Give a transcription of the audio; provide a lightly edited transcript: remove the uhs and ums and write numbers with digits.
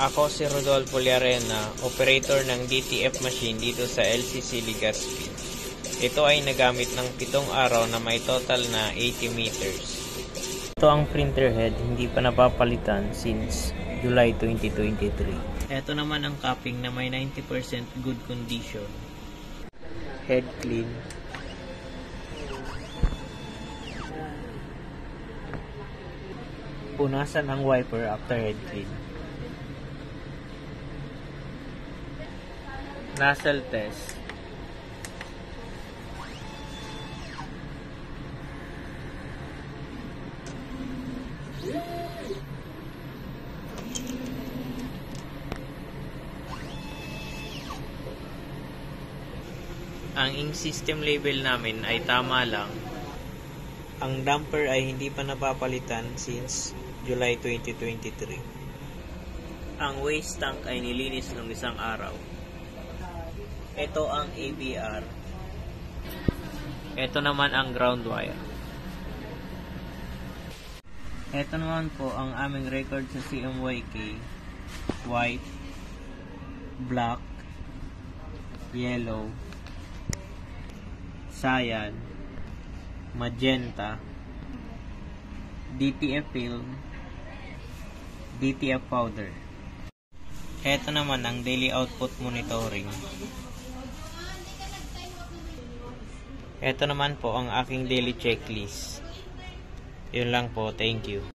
Ako si Rodolfo Llarena, operator ng DTF machine dito sa LCC Legazpi. Ito ay nagamit ng 7 araw na may total na 80 meters. Ito ang printer head, hindi pa napapalitan since July 2023. Ito naman ang capping na may 90% good condition. Head clean. Punasan ang wiper after head clean. Nozzle test. Ang ink system label namin ay tama lang. Ang damper ay hindi pa napapalitan since July 2023. Ang waste tank ay nilinis ng 1 araw. Ito ang ABR. Ito naman ang ground wire. Ito naman po ang aming record sa CMYK. White, black, yellow, cyan, magenta, DTF film, DTF powder. Ito naman ang daily output monitoring. Ito naman po ang aking daily checklist. Yun lang po, thank you.